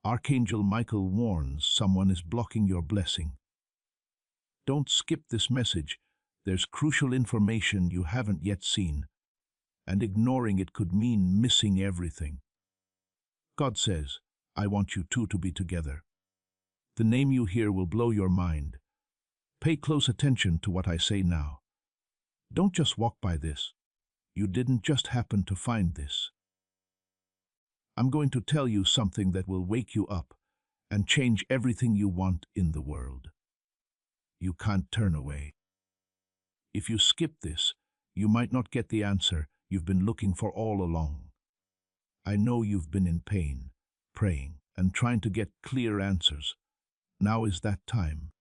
Archangel Michael warns someone is blocking your blessing. Don't skip this message. There's crucial information you haven't yet seen, and ignoring it could mean missing everything. God says, I want you two to be together. The name you hear will blow your mind. Pay close attention to what I say now. Don't just walk by this. You didn't just happen to find this. I'm going to tell you something that will wake you up and change everything you want in the world. You can't turn away. If you skip this, you might not get the answer you've been looking for all along. I know you've been in pain, praying, and trying to get clear answers. Now is that time.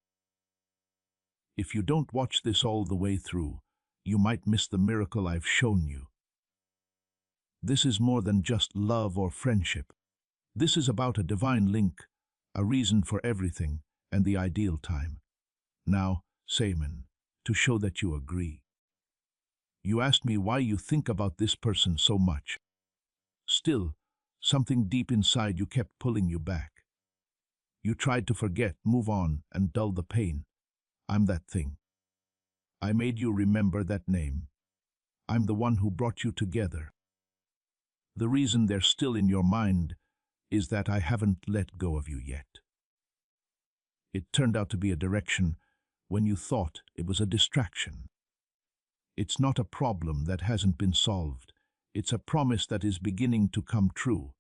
If you don't watch this all the way through, you might miss the miracle I've shown you. This is more than just love or friendship. This is about a divine link, a reason for everything, and the ideal time. Now, Seaman, to show that you agree. You asked me why you think about this person so much. Still, something deep inside you kept pulling you back. You tried to forget, move on, and dull the pain. I'm that thing. I made you remember that name. I'm the one who brought you together. The reason they're still in your mind is that I haven't let go of you yet. It turned out to be a direction when you thought it was a distraction. It's not a problem that hasn't been solved. It's a promise that is beginning to come true.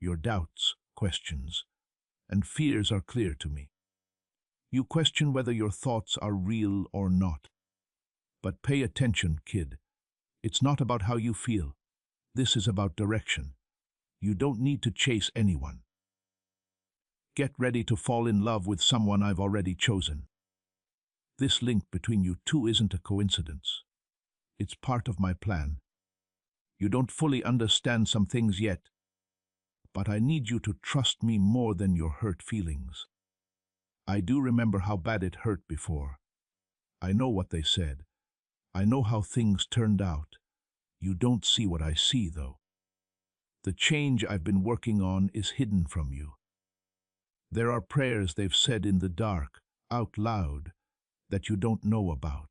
Your doubts, questions, and fears are clear to me. You question whether your thoughts are real or not. But pay attention, kid. It's not about how you feel. This is about direction. You don't need to chase anyone. Get ready to fall in love with someone I've already chosen. This link between you two isn't a coincidence. It's part of my plan. You don't fully understand some things yet, but I need you to trust me more than your hurt feelings. I do remember how bad it hurt before. I know what they said. I know how things turned out. You don't see what I see, though. The change I've been working on is hidden from you. There are prayers they've said in the dark, out loud, that you don't know about.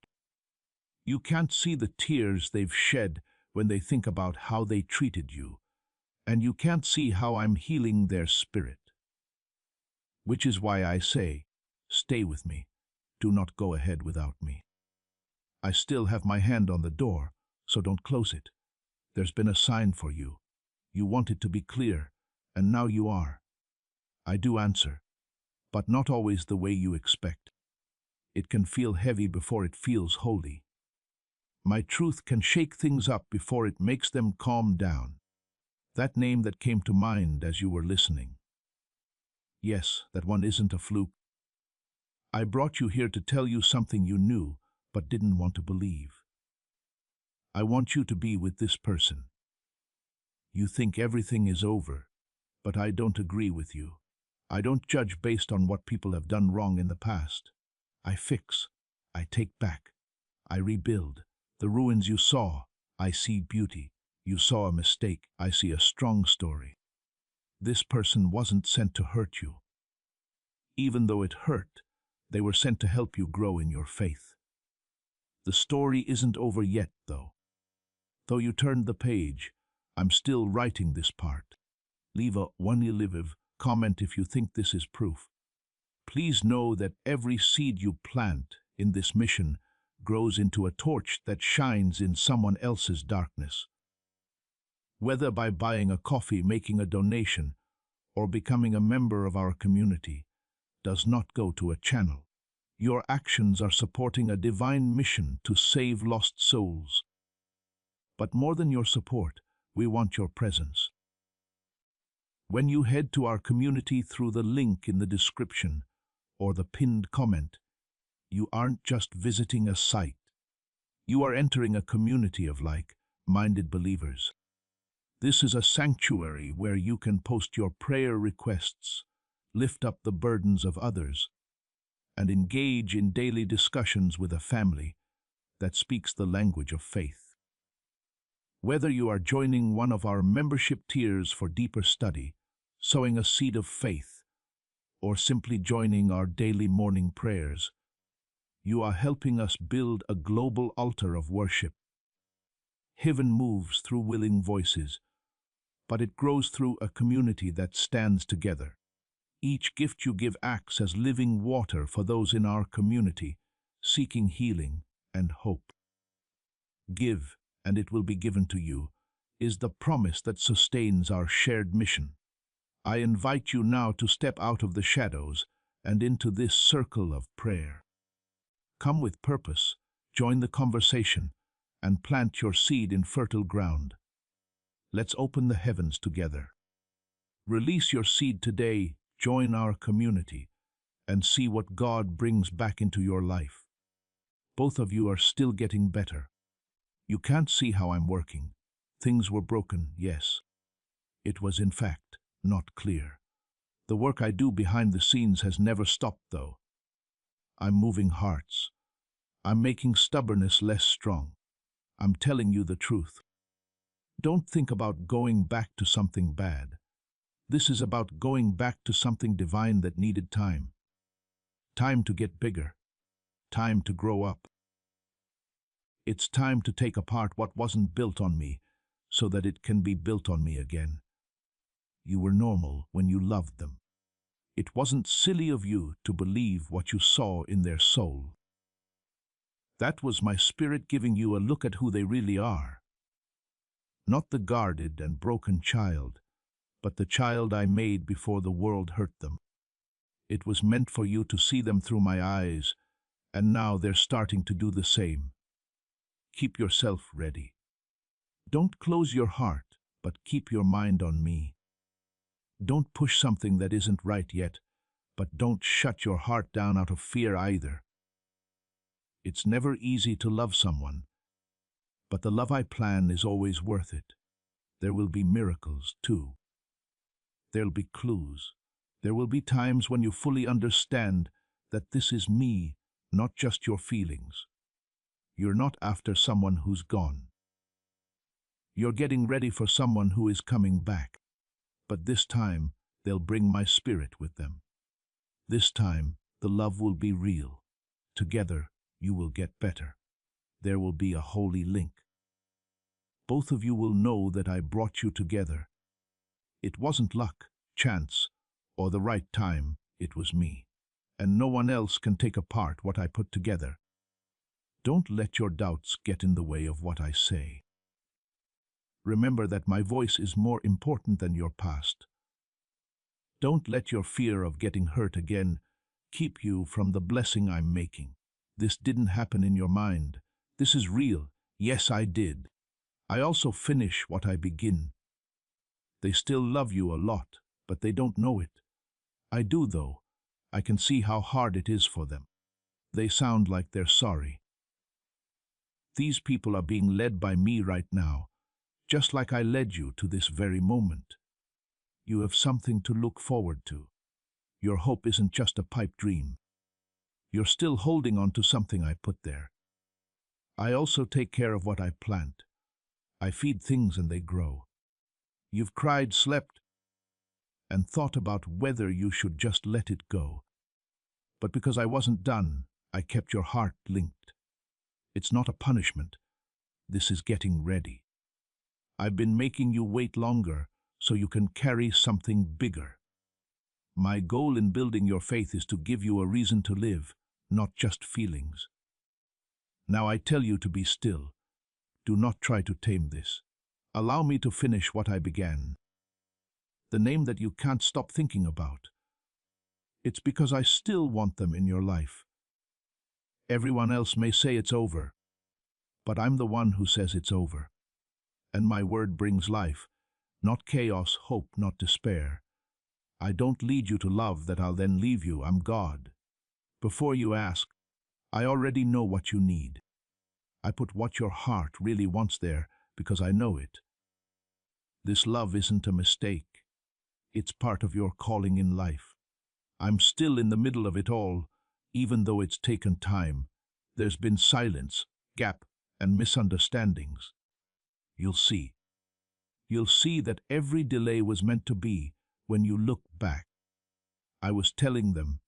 You can't see the tears they've shed when they think about how they treated you, and you can't see how I'm healing their spirit. Which is why I say, stay with me. Do not go ahead without me. I still have my hand on the door, so don't close it. There's been a sign for you. You want it to be clear, and now you are. I do answer, but not always the way you expect. It can feel heavy before it feels holy. My truth can shake things up before it makes them calm down. That name that came to mind as you were listening. Yes, that one isn't a fluke. I brought you here to tell you something you knew, but didn't want to believe. I want you to be with this person. You think everything is over, but I don't agree with you. I don't judge based on what people have done wrong in the past. I fix, I take back, I rebuild. The ruins you saw, I see beauty. You saw a mistake, I see a strong story. This person wasn't sent to hurt you. Even though it hurt, they were sent to help you grow in your faith. The story isn't over yet, though. Though you turned the page, I'm still writing this part. Leave a one-live comment if you think this is proof. Please know that every seed you plant in this mission grows into a torch that shines in someone else's darkness. Whether by buying a coffee, making a donation, or becoming a member of our community, does not go to a channel. Your actions are supporting a divine mission to save lost souls. But more than your support, we want your presence. When you head to our community through the link in the description or the pinned comment, you aren't just visiting a site. You are entering a community of like-minded believers. This is a sanctuary where you can post your prayer requests, lift up the burdens of others, and engage in daily discussions with a family that speaks the language of faith. Whether you are joining one of our membership tiers for deeper study, sowing a seed of faith, or simply joining our daily morning prayers, you are helping us build a global altar of worship. Heaven moves through willing voices, but it grows through a community that stands together. Each gift you give acts as living water for those in our community, seeking healing and hope. Give, and it will be given to you, is the promise that sustains our shared mission. I invite you now to step out of the shadows and into this circle of prayer. Come with purpose, join the conversation, and plant your seed in fertile ground. Let's open the heavens together. Release your seed today, join our community, and see what God brings back into your life. Both of you are still getting better. You can't see how I'm working. Things were broken, yes. It was, in fact, not clear. The work I do behind the scenes has never stopped, though. I'm moving hearts. I'm making stubbornness less strong. I'm telling you the truth. Don't think about going back to something bad. This is about going back to something divine that needed time. Time to get bigger. Time to grow up. It's time to take apart what wasn't built on me so that it can be built on me again. You were normal when you loved them. It wasn't silly of you to believe what you saw in their soul. That was my spirit giving you a look at who they really are. Not the guarded and broken child, but the child I made before the world hurt them. It was meant for you to see them through my eyes, and now they're starting to do the same. Keep yourself ready. Don't close your heart, but keep your mind on me. Don't push something that isn't right yet, but don't shut your heart down out of fear either. It's never easy to love someone, but the love I plan is always worth it. There will be miracles, too. There'll be clues. There will be times when you fully understand that this is me, not just your feelings. You're not after someone who's gone. You're getting ready for someone who is coming back. But this time, they'll bring my spirit with them. This time, the love will be real. Together, you will get better. There will be a holy link. Both of you will know that I brought you together. It wasn't luck, chance, or the right time. It was me. And no one else can take apart what I put together. Don't let your doubts get in the way of what I say. Remember that my voice is more important than your past. Don't let your fear of getting hurt again keep you from the blessing I'm making. This didn't happen in your mind. This is real. Yes, I did. I also finish what I begin. They still love you a lot, but they don't know it. I do, though. I can see how hard it is for them. They sound like they're sorry. These people are being led by me right now, just like I led you to this very moment. You have something to look forward to. Your hope isn't just a pipe dream. You're still holding on to something I put there. I also take care of what I plant. I feed things and they grow. You've cried, slept, and thought about whether you should just let it go. But because I wasn't done, I kept your heart linked. It's not a punishment. This is getting ready. I've been making you wait longer so you can carry something bigger. My goal in building your faith is to give you a reason to live, not just feelings. Now I tell you to be still. Do not try to tame this. Allow me to finish what I began. The name that you can't stop thinking about. It's because I still want them in your life. Everyone else may say it's over, but I'm the one who says it's over. And my word brings life, not chaos, hope, not despair. I don't lead you to love that I'll then leave you. I'm God. Before you ask, I already know what you need. I put what your heart really wants there because I know it. This love isn't a mistake. It's part of your calling in life. I'm still in the middle of it all, even though it's taken time. There's been silence, gap, and misunderstandings. You'll see. You'll see that every delay was meant to be, When you look back, I was telling them,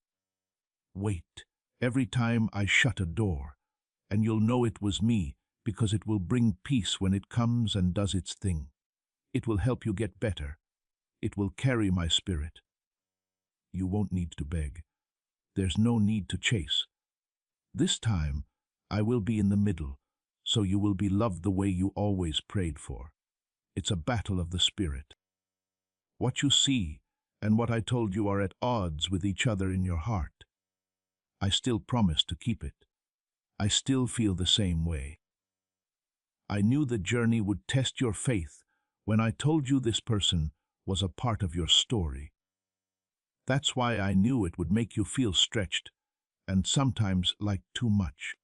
wait, every time I shut a door, and you'll know it was me because it will bring peace when it comes and does its thing. It will help you get better. It will carry my spirit. You won't need to beg. There's no need to chase. This time, I will be in the middle, so you will be loved the way you always prayed for. It's a battle of the spirit. What you see and what I told you are at odds with each other in your heart. I still promise to keep it. I still feel the same way. I knew the journey would test your faith when I told you this person was a part of your story. That's why I knew it would make you feel stretched and sometimes like too much.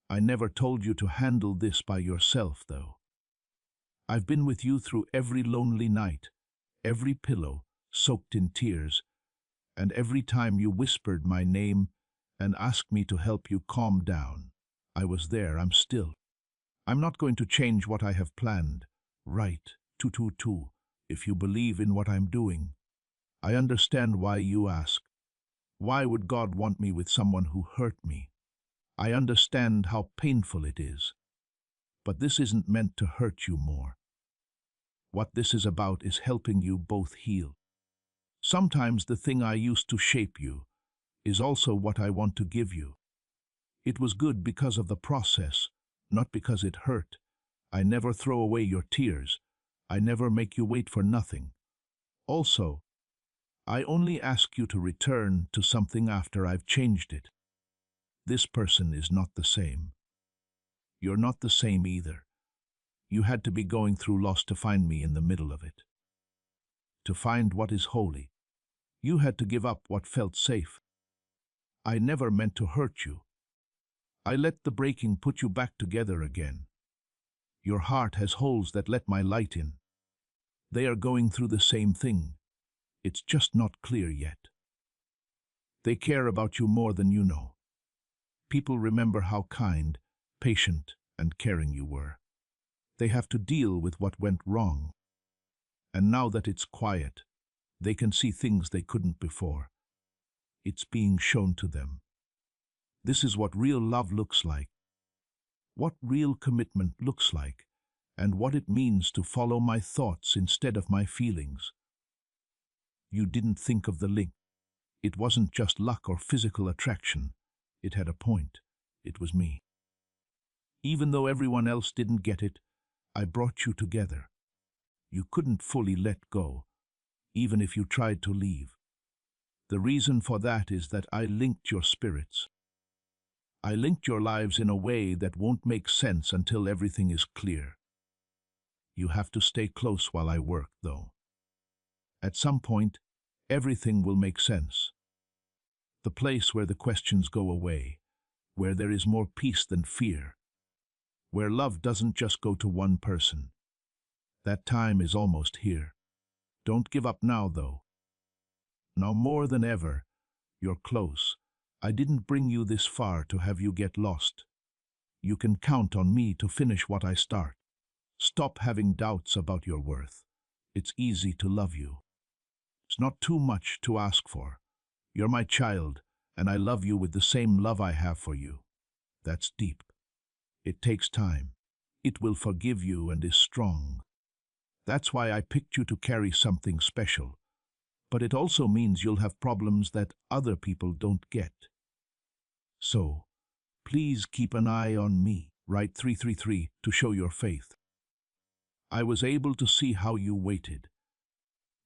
I never told you to handle this by yourself, though. I've been with you through every lonely night, every pillow soaked in tears, and every time you whispered my name and asked me to help you calm down. I was there, I'm still. I'm not going to change what I have planned. Right, 222, if you believe in what I'm doing. I understand why you ask. Why would God want me with someone who hurt me? I understand how painful it is. But this isn't meant to hurt you more. What this is about is helping you both heal. Sometimes the thing I used to shape you is also what I want to give you. It was good because of the process, not because it hurt. I never throw away your tears. I never make you wait for nothing. Also, I only ask you to return to something after I've changed it. This person is not the same. You're not the same either. You had to be going through loss to find me in the middle of it. To find what is holy. You had to give up what felt safe. I never meant to hurt you. I let the breaking put you back together again. Your heart has holes that let my light in. They are going through the same thing. It's just not clear yet. They care about you more than you know. People remember how kind, patient, and caring you were. They have to deal with what went wrong. And now that it's quiet, they can see things they couldn't before. It's being shown to them. This is what real love looks like. What real commitment looks like, and what it means to follow my thoughts instead of my feelings. You didn't think of the link. It wasn't just luck or physical attraction. It had a point. It was me. Even though everyone else didn't get it, I brought you together. You couldn't fully let go, even if you tried to leave. The reason for that is that I linked your spirits. I linked your lives in a way that won't make sense until everything is clear. You have to stay close while I work, though. At some point, everything will make sense. The place where the questions go away, where there is more peace than fear, where love doesn't just go to one person. That time is almost here. Don't give up now, though. Now more than ever, you're close. I didn't bring you this far to have you get lost. You can count on me to finish what I start. Stop having doubts about your worth. It's easy to love you. It's not too much to ask for. You're my child, and I love you with the same love I have for you. That's deep. It takes time. It will forgive you and is strong. That's why I picked you to carry something special. But it also means you'll have problems that other people don't get. So, please keep an eye on me. Write 333 to show your faith. I was able to see how you waited.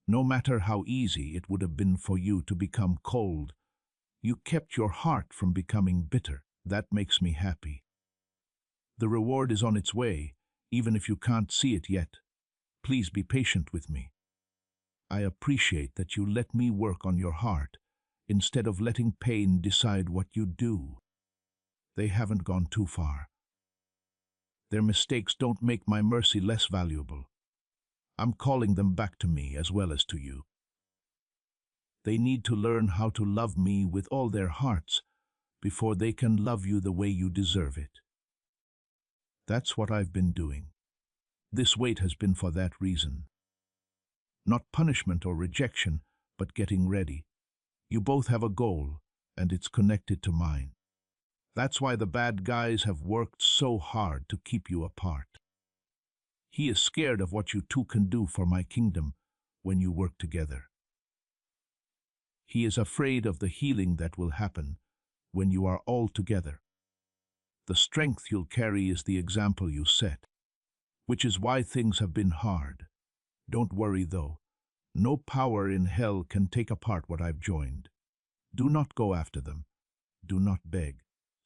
No matter how easy it would have been for you to become cold, you kept your heart from becoming bitter. That makes me happy. The reward is on its way, even if you can't see it yet. Please be patient with me. I appreciate that you let me work on your heart, instead of letting pain decide what you do. They haven't gone too far. Their mistakes don't make my mercy less valuable. I'm calling them back to me as well as to you. They need to learn how to love me with all their hearts before they can love you the way you deserve it. That's what I've been doing. This wait has been for that reason. Not punishment or rejection, but getting ready. You both have a goal, and it's connected to mine. That's why the bad guys have worked so hard to keep you apart. He is scared of what you two can do for my kingdom when you work together. He is afraid of the healing that will happen when you are all together. The strength you'll carry is the example you set, which is why things have been hard. Don't worry though. No power in hell can take apart what I've joined. Do not go after them. Do not beg.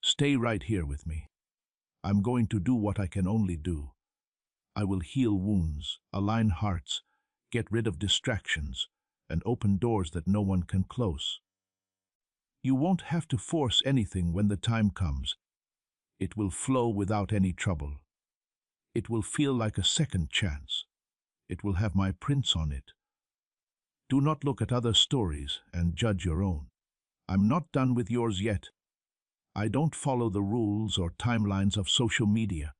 Stay right here with me. I'm going to do what I can only do. I will heal wounds, align hearts, get rid of distractions, and open doors that no one can close. You won't have to force anything when the time comes. It will flow without any trouble. It will feel like a second chance. It will have my prints on it. Do not look at other stories and judge your own. I'm not done with yours yet. I don't follow the rules or timelines of social media.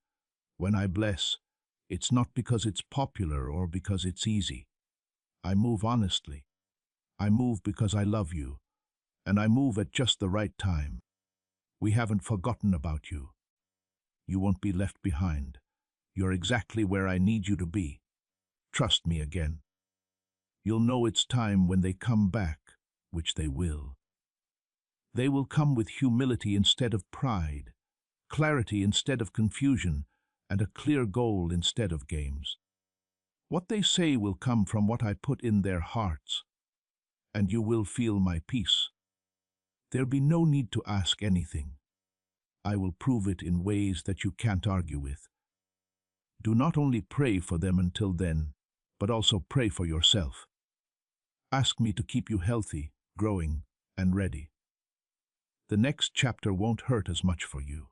When I bless, it's not because it's popular or because it's easy. I move honestly. I move because I love you, and I move at just the right time. We haven't forgotten about you. You won't be left behind. You're exactly where I need you to be. Trust me again. You'll know it's time when they come back, which they will. They will come with humility instead of pride, clarity instead of confusion, and a clear goal instead of games. What they say will come from what I put in their hearts, and you will feel my peace. There'll be no need to ask anything. I will prove it in ways that you can't argue with. Do not only pray for them until then, but also pray for yourself. Ask me to keep you healthy, growing, and ready. The next chapter won't hurt as much for you.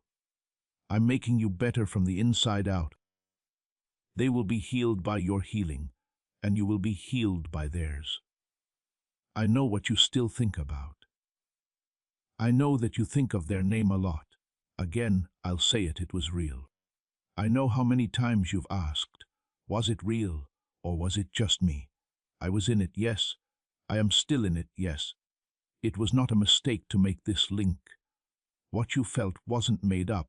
I'm making you better from the inside out. They will be healed by your healing, and you will be healed by theirs. I know what you still think about. I know that you think of their name a lot. Again, I'll say it, it was real. I know how many times you've asked, was it real, or was it just me? I was in it, yes. I am still in it, yes. It was not a mistake to make this link. What you felt wasn't made up.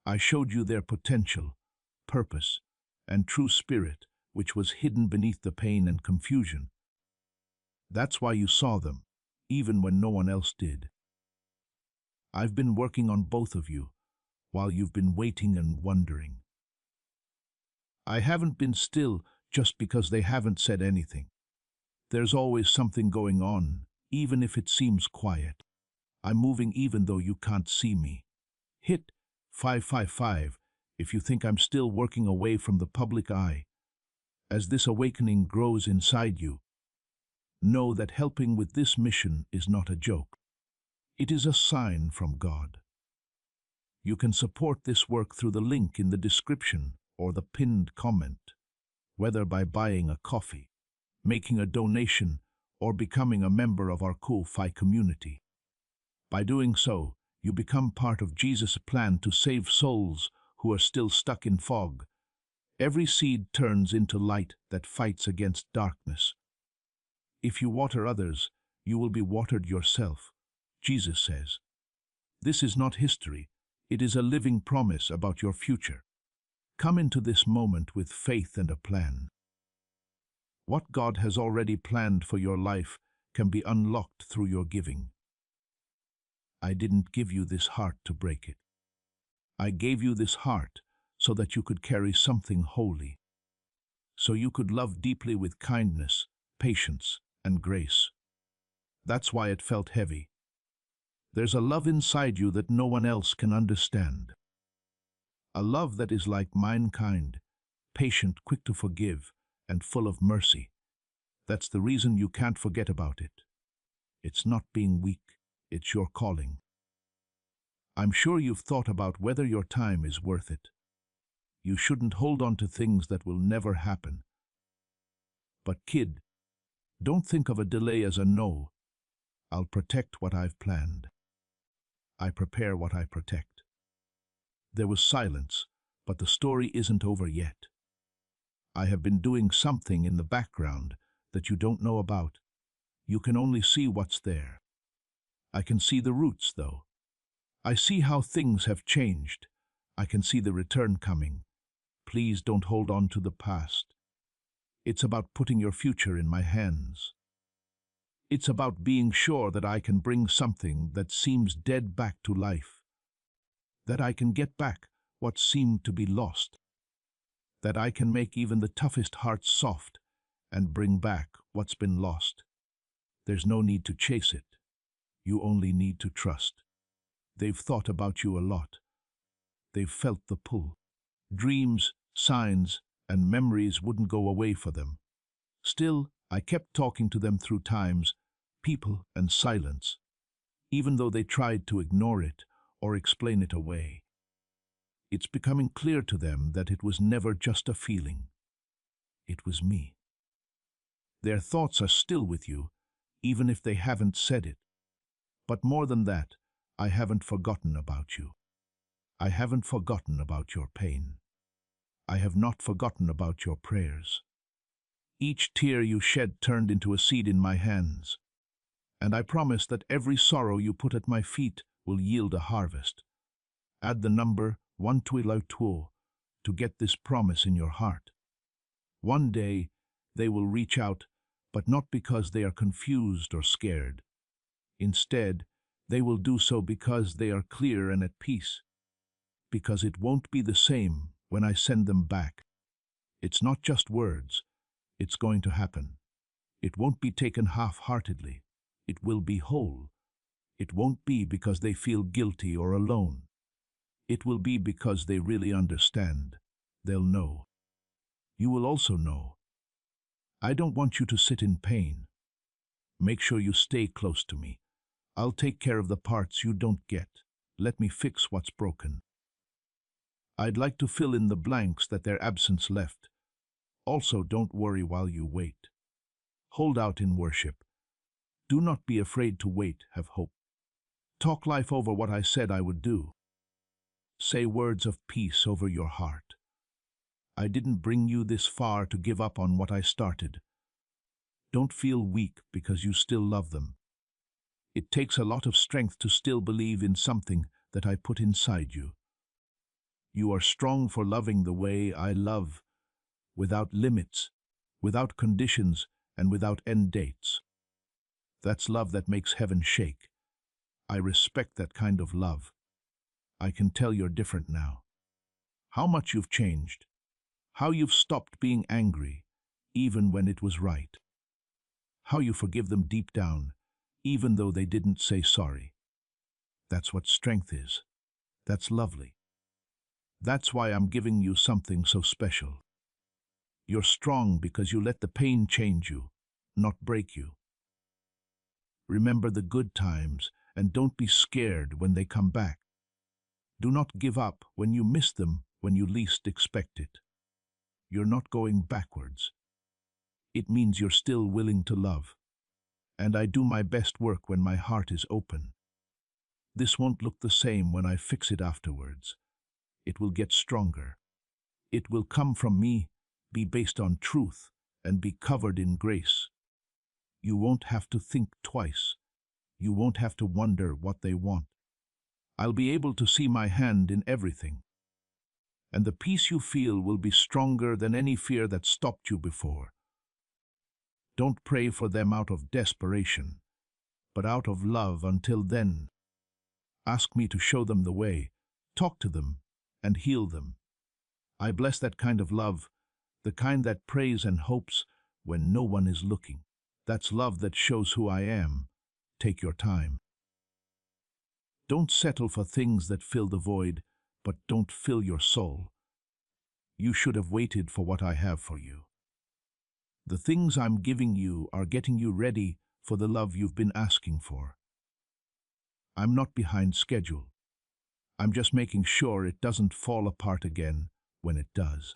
I showed you their potential, purpose, and true spirit, which was hidden beneath the pain and confusion. That's why you saw them, even when no one else did. I've been working on both of you, while you've been waiting and wondering. I haven't been still just because they haven't said anything. There's always something going on, even if it seems quiet. I'm moving even though you can't see me. Hit 555 if you think I'm still working away from the public eye. As this awakening grows inside you, know that helping with this mission is not a joke. It is a sign from God. You can support this work through the link in the description or the pinned comment, whether by buying a coffee, making a donation, or becoming a member of our cool Fi community. By doing so, you become part of Jesus' plan to save souls who are still stuck in fog. Every seed turns into light that fights against darkness. If you water others, you will be watered yourself, Jesus says. This is not history. It is a living promise about your future. Come into this moment with faith and a plan. What God has already planned for your life can be unlocked through your giving. I didn't give you this heart to break it. I gave you this heart so that you could carry something holy, so you could love deeply with kindness, patience, and grace. That's why it felt heavy. There's a love inside you that no one else can understand. A love that is like mankind, patient, quick to forgive, and full of mercy. That's the reason you can't forget about it. It's not being weak, it's your calling. I'm sure you've thought about whether your time is worth it. You shouldn't hold on to things that will never happen. But kid, don't think of a delay as a no. I'll protect what I've planned. I prepare what I protect. There was silence, but the story isn't over yet. I have been doing something in the background that you don't know about. You can only see what's there. I can see the roots, though. I see how things have changed. I can see the return coming. Please don't hold on to the past. It's about putting your future in my hands. It's about being sure that I can bring something that seems dead back to life. That I can get back what seemed to be lost. That I can make even the toughest hearts soft and bring back what's been lost. There's no need to chase it. You only need to trust. They've thought about you a lot. They've felt the pull. Dreams, signs, and memories wouldn't go away for them. Still, I kept talking to them through times, people, and silence, even though they tried to ignore it or explain it away. It's becoming clear to them that it was never just a feeling. It was me. Their thoughts are still with you, even if they haven't said it. But more than that, I haven't forgotten about you. I haven't forgotten about your pain. I have not forgotten about your prayers. Each tear you shed turned into a seed in my hands, and I promise that every sorrow you put at my feet will yield a harvest. Add the number 122 to get this promise in your heart. One day, they will reach out, but not because they are confused or scared. Instead, they will do so because they are clear and at peace. Because it won't be the same when I send them back. It's not just words. It's going to happen. It won't be taken half-heartedly. It will be whole. It won't be because they feel guilty or alone. It will be because they really understand. They'll know. You will also know. I don't want you to sit in pain. Make sure you stay close to me. I'll take care of the parts you don't get. Let me fix what's broken. I'd like to fill in the blanks that their absence left. Also, don't worry while you wait. Hold out in worship. Do not be afraid to wait, have hope. Talk life over what I said I would do. Say words of peace over your heart. I didn't bring you this far to give up on what I started. Don't feel weak because you still love them. It takes a lot of strength to still believe in something that I put inside you. You are strong for loving the way I love, without limits, without conditions, and without end dates. That's love that makes heaven shake. I respect that kind of love. I can tell you're different now. How much you've changed. How you've stopped being angry, even when it was right. How you forgive them deep down, even though they didn't say sorry. That's what strength is. That's lovely. That's why I'm giving you something so special. You're strong because you let the pain change you, not break you. Remember the good times and don't be scared when they come back. Do not give up when you miss them when you least expect it. You're not going backwards. It means you're still willing to love. And I do my best work when my heart is open. This won't look the same when I fix it afterwards. It will get stronger. It will come from me, be based on truth, and be covered in grace. You won't have to think twice. You won't have to wonder what they want. I'll be able to see my hand in everything. And the peace you feel will be stronger than any fear that stopped you before. Don't pray for them out of desperation, but out of love until then. Ask me to show them the way, talk to them, and heal them. I bless that kind of love, the kind that prays and hopes when no one is looking. That's love that shows who I am. Take your time. Don't settle for things that fill the void, but don't fill your soul. You should have waited for what I have for you. The things I'm giving you are getting you ready for the love you've been asking for. I'm not behind schedule. I'm just making sure it doesn't fall apart again when it does.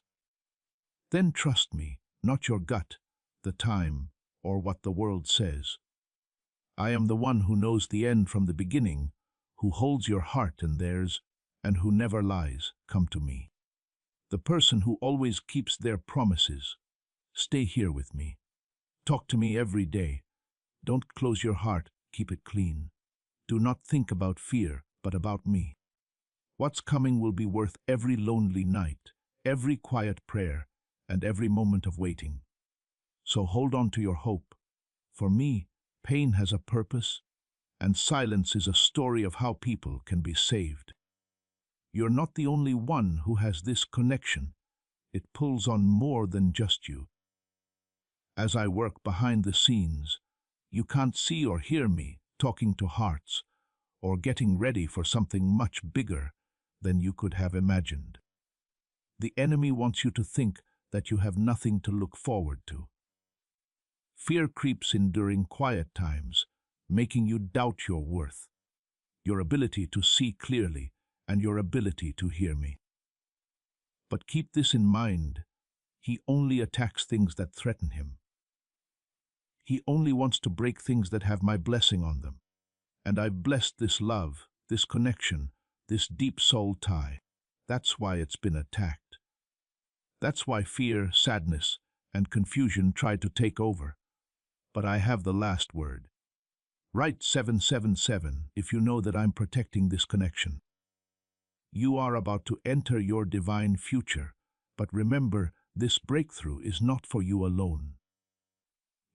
Then trust me, not your gut, the time, or what the world says. I am the one who knows the end from the beginning, who holds your heart and theirs, and who never lies. Come to me. the person who always keeps their promises. Stay here with me. Talk to me every day. Don't close your heart, keep it clean. Do not think about fear, but about me. What's coming will be worth every lonely night, every quiet prayer, and every moment of waiting. So hold on to your hope. For me, pain has a purpose, and silence is a story of how people can be saved. You're not the only one who has this connection. It pulls on more than just you. As I work behind the scenes, you can't see or hear me talking to hearts or getting ready for something much bigger than you could have imagined. The enemy wants you to think that you have nothing to look forward to. Fear creeps in during quiet times, making you doubt your worth, your ability to see clearly, and your ability to hear me. But keep this in mind, he only attacks things that threaten him. He only wants to break things that have my blessing on them. And I've blessed this love, this connection, this deep soul tie. That's why it's been attacked. That's why fear, sadness, and confusion try to take over. But I have the last word. Write 777 if you know that I'm protecting this connection. You are about to enter your divine future, but remember, this breakthrough is not for you alone.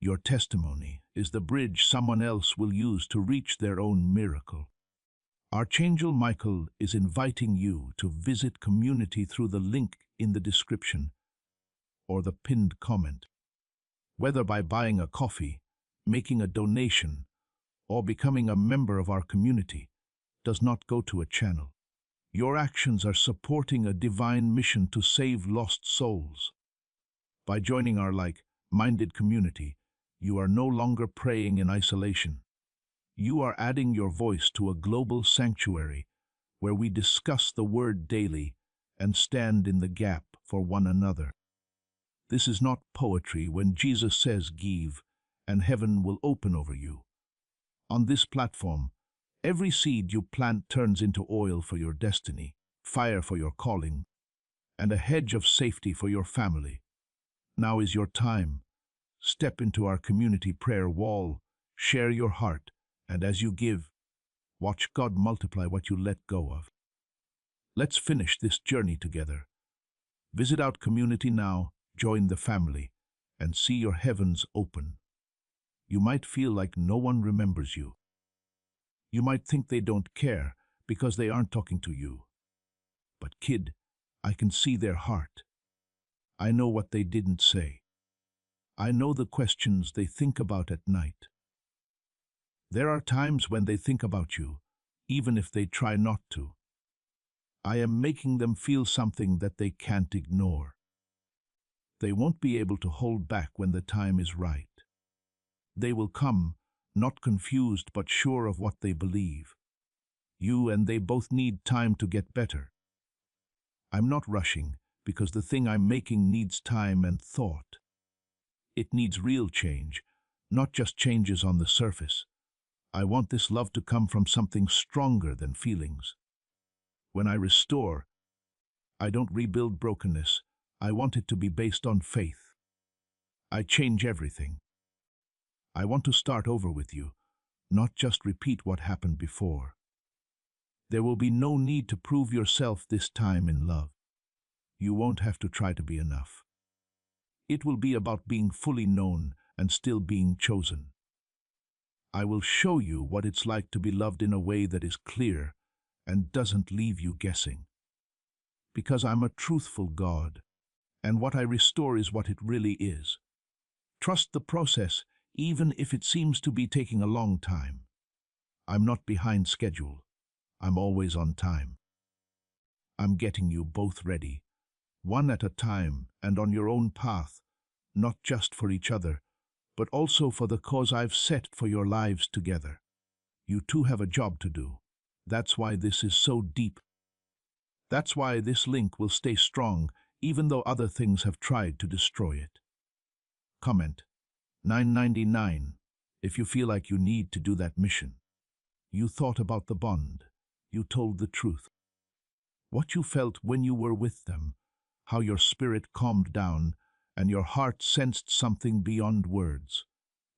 Your testimony is the bridge someone else will use to reach their own miracle. Archangel Michael is inviting you to visit community through the link in the description or the pinned comment. Whether by buying a coffee, making a donation, or becoming a member of our community, does not go to a channel. Your actions are supporting a divine mission to save lost souls. By joining our like-minded community, you are no longer praying in isolation. You are adding your voice to a global sanctuary where we discuss the word daily and stand in the gap for one another. This is not poetry when Jesus says give, and heaven will open over you. On this platform, every seed you plant turns into oil for your destiny, fire for your calling, and a hedge of safety for your family. Now is your time. Step into our community prayer wall, share your heart, and as you give, watch God multiply what you let go of. Let's finish this journey together. Visit our community now, join the family, and see your heavens open. You might feel like no one remembers you. You might think they don't care because they aren't talking to you. But kid, I can see their heart. I know what they didn't say. I know the questions they think about at night. There are times when they think about you, even if they try not to. I am making them feel something that they can't ignore. They won't be able to hold back when the time is right. They will come, not confused but sure of what they believe. You and they both need time to get better. I'm not rushing because the thing I'm making needs time and thought. It needs real change, not just changes on the surface. I want this love to come from something stronger than feelings. When I restore, I don't rebuild brokenness. I want it to be based on faith. I change everything. I want to start over with you, not just repeat what happened before. There will be no need to prove yourself this time in love. You won't have to try to be enough. It will be about being fully known and still being chosen. I will show you what it's like to be loved in a way that is clear and doesn't leave you guessing. Because I'm a truthful God, and what I restore is what it really is. Trust the process, even if it seems to be taking a long time. I'm not behind schedule. I'm always on time. I'm getting you both ready, one at a time and on your own path, not just for each other, but also for the cause I've set for your lives together. You two have a job to do. That's why this is so deep. That's why this link will stay strong, even though other things have tried to destroy it. Comment. 999. If you feel like you need to do that mission. You thought about the bond. You told the truth. What you felt when you were with them. how your spirit calmed down and your heart sensed something beyond words.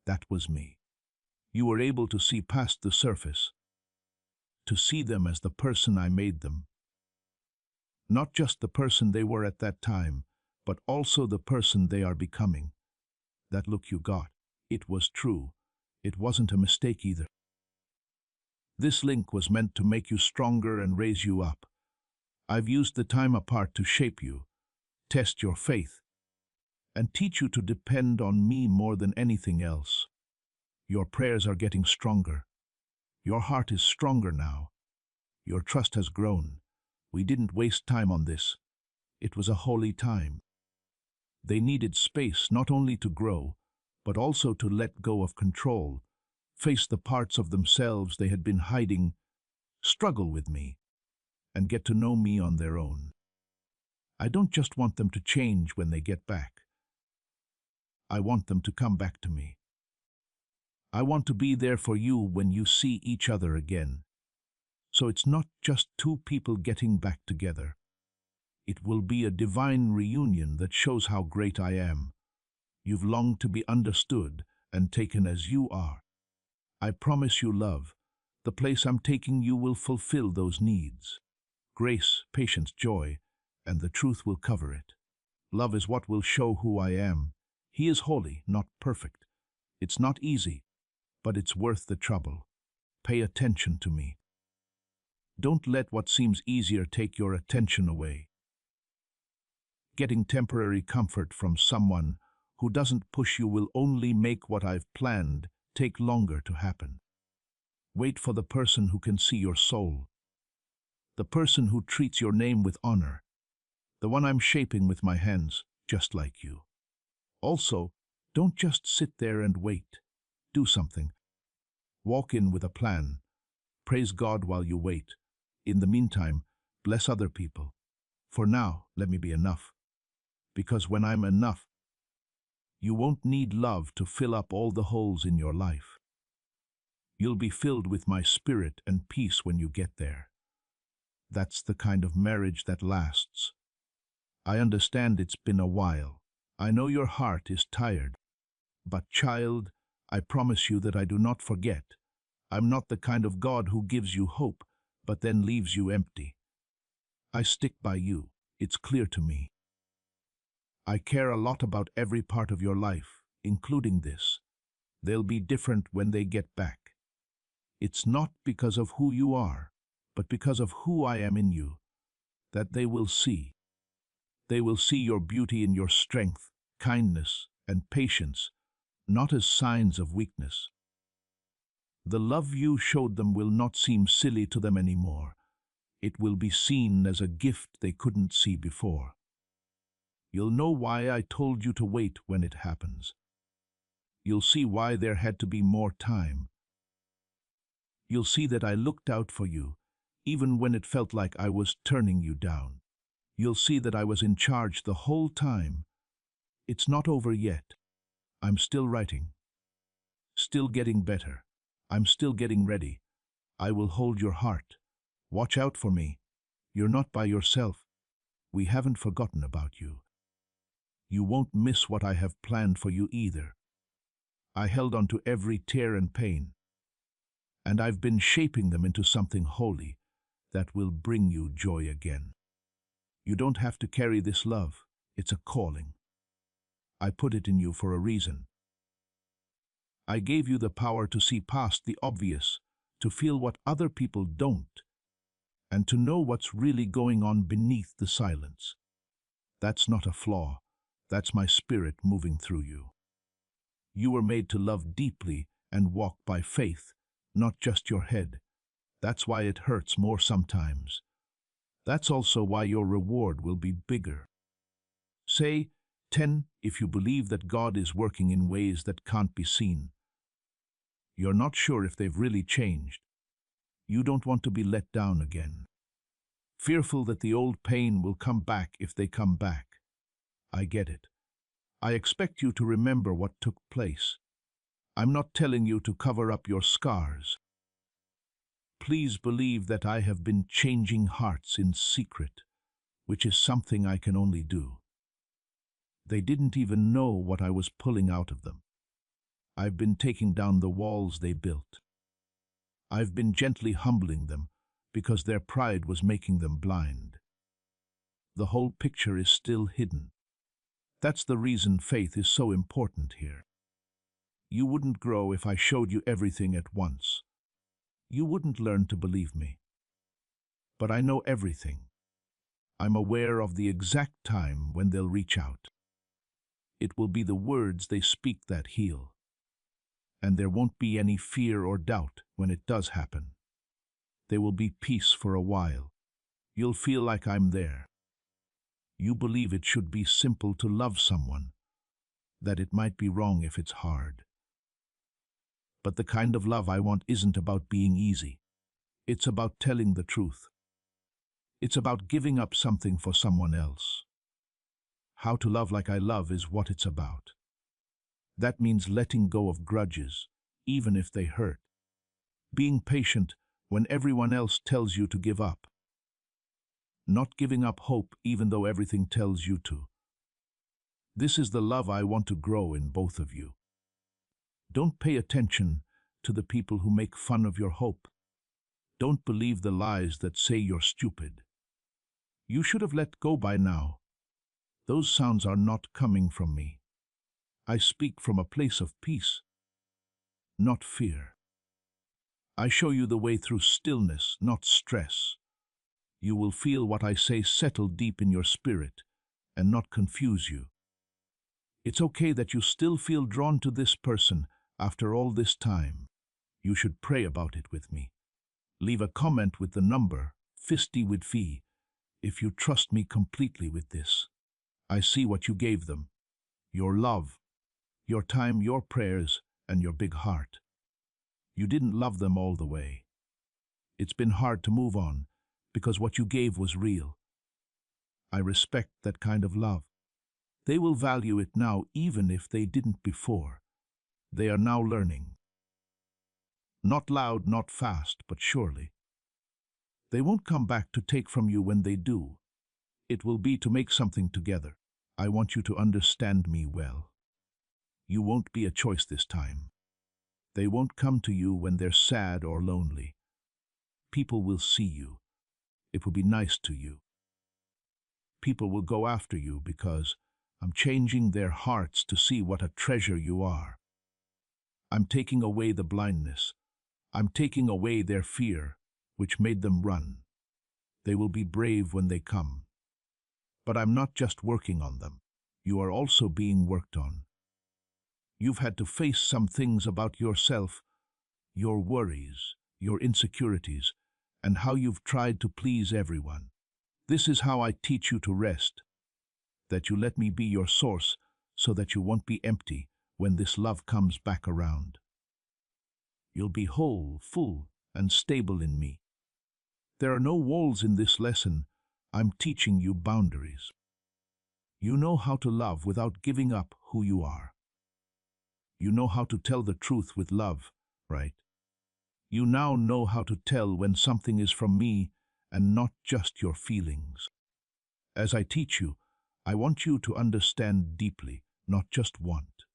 That was me. You were able to see past the surface, to see them as the person I made them. Not just the person they were at that time, but also the person they are becoming. That look you got, it was true. It wasn't a mistake either. This link was meant to make you stronger and raise you up. I've used the time apart to shape you, test your faith, and teach you to depend on me more than anything else. Your prayers are getting stronger. Your heart is stronger now. Your trust has grown. We didn't waste time on this. It was a holy time. They needed space not only to grow, but also to let go of control, face the parts of themselves they had been hiding, struggle with me, and get to know me on their own. I don't just want them to change when they get back. I want them to come back to me. I want to be there for you when you see each other again. So it's not just two people getting back together. It will be a divine reunion that shows how great I am. You've longed to be understood and taken as you are. I promise you, love, the place I'm taking you will fulfill those needs. Grace, patience, joy, and the truth will cover it. Love is what will show who I am. He is holy, not perfect. It's not easy, but it's worth the trouble. Pay attention to me. Don't let what seems easier take your attention away. Getting temporary comfort from someone who doesn't push you will only make what I've planned take longer to happen. Wait for the person who can see your soul. The person who treats your name with honor. The one I'm shaping with my hands, just like you. Also, don't just sit there and wait. Do something. Walk in with a plan. Praise God while you wait. In the meantime, bless other people. For now, let me be enough. Because when I'm enough, you won't need love to fill up all the holes in your life. You'll be filled with my spirit and peace when you get there. That's the kind of marriage that lasts. I understand it's been a while. I know your heart is tired. But child, I promise you that I do not forget. I'm not the kind of God who gives you hope, but then leaves you empty. I stick by you. It's clear to me. I care a lot about every part of your life, including this. They'll be different when they get back. It's not because of who you are, but because of who I am in you, that they will see. They will see your beauty in your strength, kindness, and patience, not as signs of weakness. The love you showed them will not seem silly to them anymore. It will be seen as a gift they couldn't see before. You'll know why I told you to wait when it happens. You'll see why there had to be more time. You'll see that I looked out for you, even when it felt like I was turning you down. You'll see that I was in charge the whole time. It's not over yet. I'm still writing. Still getting better. I'm still getting ready. I will hold your heart. Watch out for me. You're not by yourself. We haven't forgotten about you. You won't miss what I have planned for you either. I held on to every tear and pain, and I've been shaping them into something holy that will bring you joy again. You don't have to carry this love. It's a calling. I put it in you for a reason. I gave you the power to see past the obvious, to feel what other people don't, and to know what's really going on beneath the silence. That's not a flaw. That's my spirit moving through you. You were made to love deeply and walk by faith, not just your head. That's why it hurts more sometimes. That's also why your reward will be bigger. Say 10 if you believe that God is working in ways that can't be seen. You're not sure if they've really changed. You don't want to be let down again. Fearful that the old pain will come back if they come back. I get it. I expect you to remember what took place. I'm not telling you to cover up your scars. Please believe that I have been changing hearts in secret, which is something I can only do. They didn't even know what I was pulling out of them. I've been taking down the walls they built. I've been gently humbling them because their pride was making them blind. The whole picture is still hidden. That's the reason faith is so important here. You wouldn't grow if I showed you everything at once. You wouldn't learn to believe me. But I know everything. I'm aware of the exact time when they'll reach out. It will be the words they speak that heal. And there won't be any fear or doubt when it does happen. There will be peace for a while. You'll feel like I'm there. You believe it should be simple to love someone, that it might be wrong if it's hard. But the kind of love I want isn't about being easy. It's about telling the truth. It's about giving up something for someone else. How to love like I love is what it's about. That means letting go of grudges, even if they hurt. Being patient when everyone else tells you to give up. Not giving up hope even though everything tells you to. This is the love I want to grow in both of you. Don't pay attention to the people who make fun of your hope. Don't believe the lies that say you're stupid. You should have let go by now. Those sounds are not coming from me. I speak from a place of peace, not fear. I show you the way through stillness, not stress. You will feel what I say settle deep in your spirit and not confuse you. It's okay that you still feel drawn to this person after all this time. You should pray about it with me. Leave a comment with the number 50 with fee if you trust me completely with this. I see what you gave them. Your love, your time, your prayers, and your big heart. You didn't love them all the way. It's been hard to move on because what you gave was real. I respect that kind of love. They will value it now even if they didn't before. They are now learning. Not loud, not fast, but surely. They won't come back to take from you when they do. It will be to make something together. I want you to understand me well. You won't be a choice this time. They won't come to you when they're sad or lonely. People will see you. It will be nice to you. People will go after you because I'm changing their hearts to see what a treasure you are. I'm taking away the blindness. I'm taking away their fear, which made them run. They will be brave when they come. But I'm not just working on them. You are also being worked on. You've had to face some things about yourself, your worries, your insecurities, and how you've tried to please everyone. This is how I teach you to rest, that you let me be your source so that you won't be empty when this love comes back around. You'll be whole, full, and stable in me. There are no walls in this lesson. I'm teaching you boundaries. You know how to love without giving up who you are. You know how to tell the truth with love, right? You now know how to tell when something is from me and not just your feelings. As I teach you, I want you to understand deeply, not just want.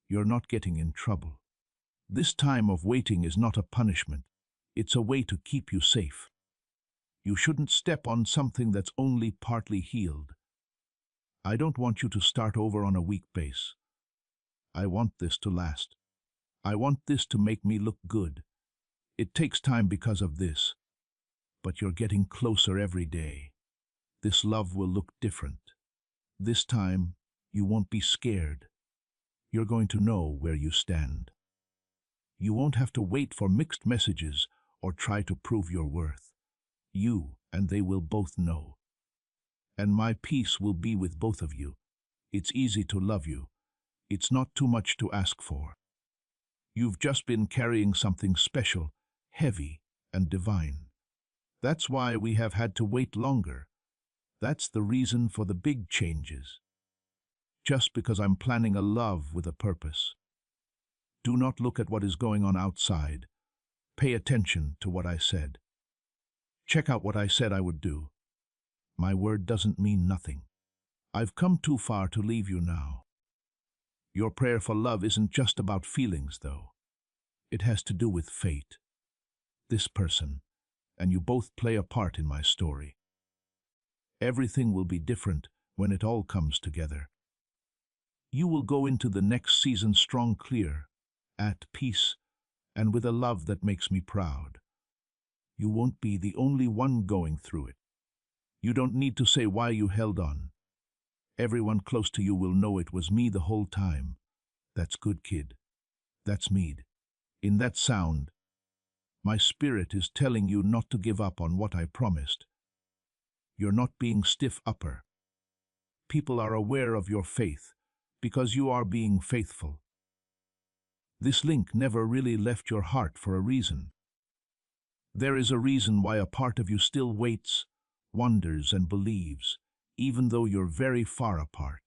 You're not getting in trouble. This time of waiting is not a punishment. It's a way to keep you safe. You shouldn't step on something that's only partly healed. I don't want you to start over on a weak base. I want this to last. I want this to make me look good. It takes time because of this, but you're getting closer every day. This love will look different. This time, you won't be scared. You're going to know where you stand. You won't have to wait for mixed messages or try to prove your worth. You and they will both know. And my peace will be with both of you. It's easy to love you. It's not too much to ask for. You've just been carrying something special, heavy, and divine. That's why we have had to wait longer. That's the reason for the big changes. Just because I'm planning a love with a purpose. Do not look at what is going on outside. Pay attention to what I said. Check out what I said I would do. My word doesn't mean nothing. I've come too far to leave you now. Your prayer for love isn't just about feelings, though. It has to do with fate. This person, and you both play a part in my story. Everything will be different when it all comes together. You will go into the next season strong, clear, at peace, and with a love that makes me proud. You won't be the only one going through it. You don't need to say why you held on. Everyone close to you will know it was me the whole time. That's good, kid. That's me. In that sound, my spirit is telling you not to give up on what I promised. You're not being stiff-upper. People are aware of your faith because you are being faithful. This link never really left your heart for a reason. There is a reason why a part of you still waits, wonders, and believes, even though you're very far apart.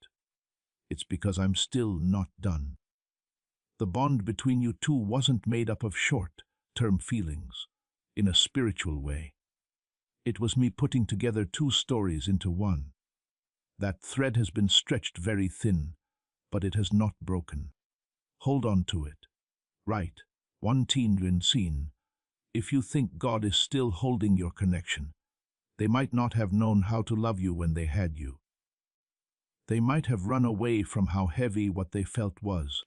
It's because I'm still not done. The bond between you two wasn't made up of short-term feelings, in a spiritual way. It was me putting together two stories into one. That thread has been stretched very thin, but it has not broken. Hold on to it. Right, one teen scene. If you think God is still holding your connection, they might not have known how to love you when they had you. They might have run away from how heavy what they felt was.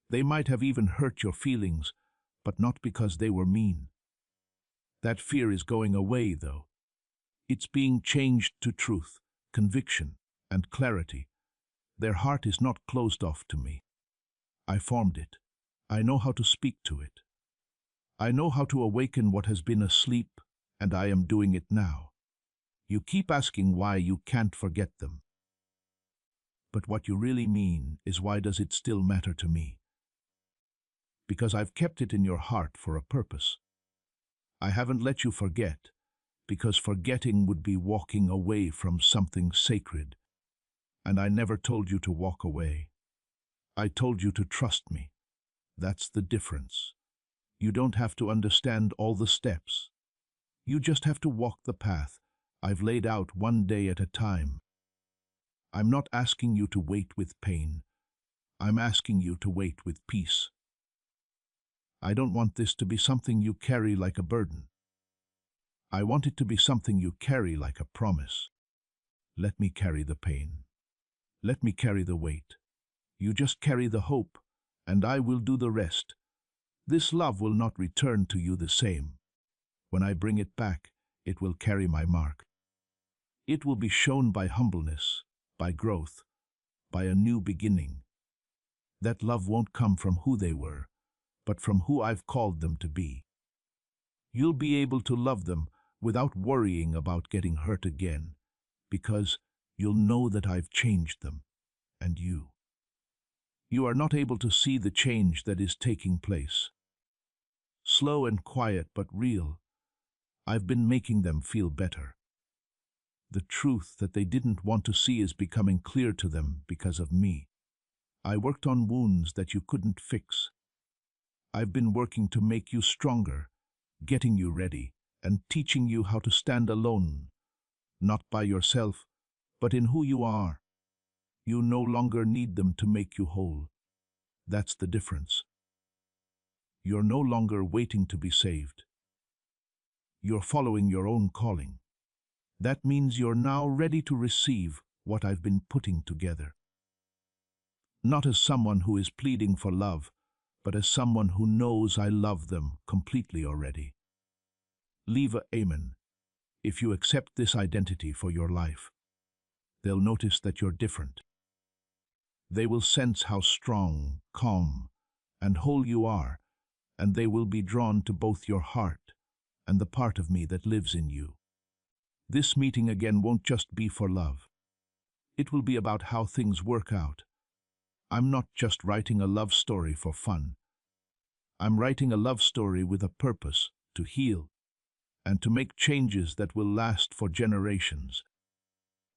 They might have even hurt your feelings, but not because they were mean. That fear is going away, though. It's being changed to truth, conviction, and clarity. Their heart is not closed off to me. I formed it. I know how to speak to it. I know how to awaken what has been asleep, and I am doing it now. You keep asking why you can't forget them. But what you really mean is, why does it still matter to me? Because I've kept it in your heart for a purpose. I haven't let you forget, because forgetting would be walking away from something sacred. And I never told you to walk away. I told you to trust me. That's the difference. You don't have to understand all the steps. You just have to walk the path I've laid out one day at a time. I'm not asking you to wait with pain. I'm asking you to wait with peace. I don't want this to be something you carry like a burden. I want it to be something you carry like a promise. Let me carry the pain. Let me carry the weight. You just carry the hope, and I will do the rest. This love will not return to you the same. When I bring it back, it will carry my mark. It will be shown by humbleness, by growth, by a new beginning. That love won't come from who they were, but from who I've called them to be. You'll be able to love them without worrying about getting hurt again, because you'll know that I've changed them, and you. You are not able to see the change that is taking place. Slow and quiet, but real. I've been making them feel better. The truth that they didn't want to see is becoming clear to them because of me. I worked on wounds that you couldn't fix. I've been working to make you stronger, getting you ready, and teaching you how to stand alone, not by yourself, but in who you are. You no longer need them to make you whole. That's the difference. You're no longer waiting to be saved. You're following your own calling. That means you're now ready to receive what I've been putting together. Not as someone who is pleading for love, but as someone who knows I love them completely already. Leave a amen if you accept this identity for your life. They'll notice that you're different. They will sense how strong, calm, and whole you are, and they will be drawn to both your heart and the part of me that lives in you. This meeting again won't just be for love. It will be about how things work out. I'm not just writing a love story for fun. I'm writing a love story with a purpose, to heal, and to make changes that will last for generations.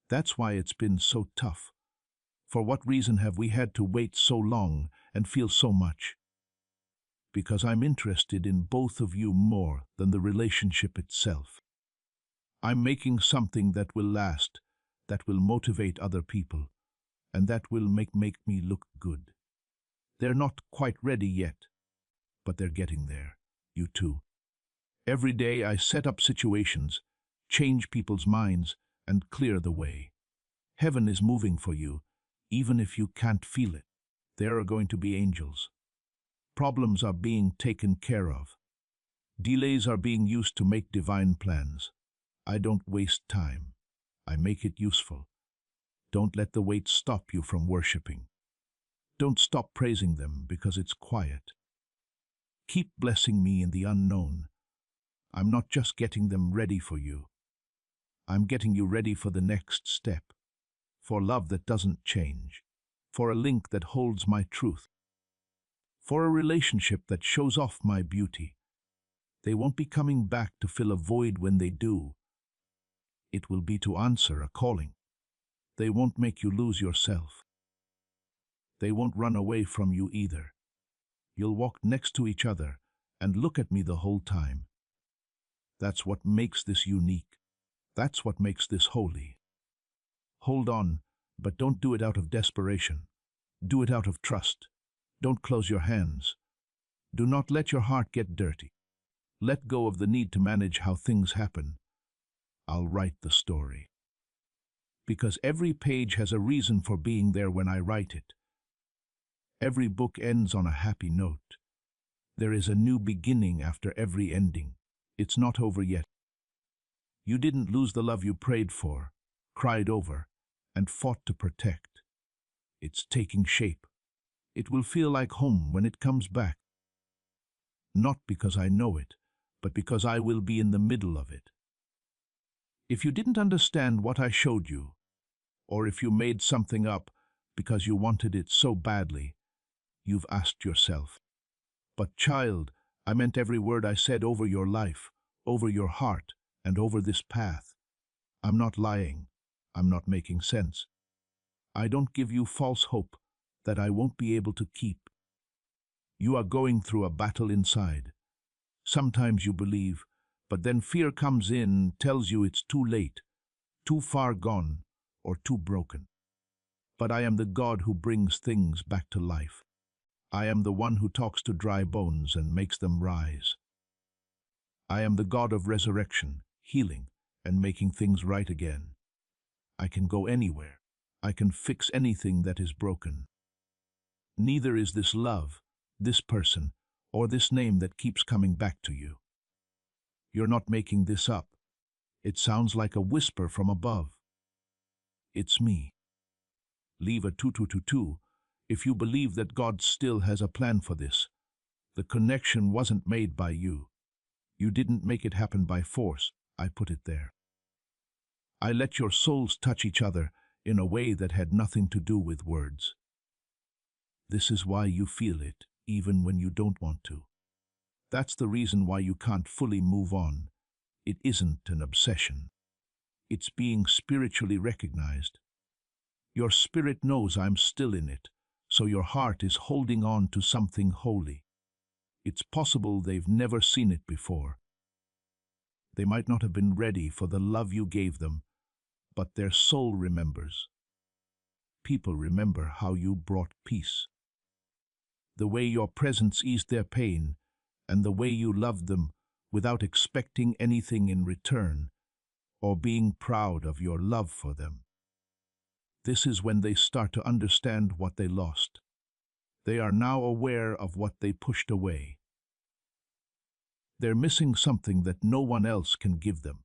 That's why it's been so tough. For what reason have we had to wait so long and feel so much? Because I'm interested in both of you more than the relationship itself. I'm making something that will last, that will motivate other people, and that will make me look good. They're not quite ready yet, but they're getting there. You too. Every day I set up situations, change people's minds, and clear the way. Heaven is moving for you, even if you can't feel it. There are going to be angels. Problems are being taken care of. Delays are being used to make divine plans. I don't waste time. I make it useful. Don't let the wait stop you from worshiping. Don't stop praising them because it's quiet. Keep blessing me in the unknown. I'm not just getting them ready for you. I'm getting you ready for the next step, for love that doesn't change, for a link that holds my truth, for a relationship that shows off my beauty. They won't be coming back to fill a void when they do. It will be to answer a calling. They won't make you lose yourself. They won't run away from you either. You'll walk next to each other and look at me the whole time. That's what makes this unique. That's what makes this holy. Hold on, but don't do it out of desperation. Do it out of trust. Don't close your hands. Do not let your heart get dirty. Let go of the need to manage how things happen. I'll write the story. Because every page has a reason for being there when I write it. Every book ends on a happy note. There is a new beginning after every ending. It's not over yet. You didn't lose the love you prayed for, cried over, and fought to protect. It's taking shape. It will feel like home when it comes back. Not because I know it, but because I will be in the middle of it. If you didn't understand what I showed you, or if you made something up because you wanted it so badly, you've asked yourself. But child, I meant every word I said over your life, over your heart, and over this path. I'm not lying. I'm not making sense. I don't give you false hope that I won't be able to keep. You are going through a battle inside. Sometimes you believe, but then fear comes in, tells you it's too late, too far gone, or too broken. But I am the God who brings things back to life. I am the one who talks to dry bones and makes them rise. I am the God of resurrection, healing, and making things right again. I can go anywhere. I can fix anything that is broken. Neither is this love, this person, or this name that keeps coming back to you. You're not making this up. It sounds like a whisper from above. It's me. Leave a 2222 if you believe that God still has a plan for this. The connection wasn't made by you. You didn't make it happen by force. I put it there. I let your souls touch each other in a way that had nothing to do with words. This is why you feel it, even when you don't want to. That's the reason why you can't fully move on. It isn't an obsession. It's being spiritually recognized. Your spirit knows I'm still in it, so your heart is holding on to something holy. It's possible they've never seen it before. They might not have been ready for the love you gave them, but their soul remembers. People remember how you brought peace. The way your presence eased their pain, and the way you loved them without expecting anything in return, or being proud of your love for them. This is when they start to understand what they lost. They are now aware of what they pushed away. They're missing something that no one else can give them.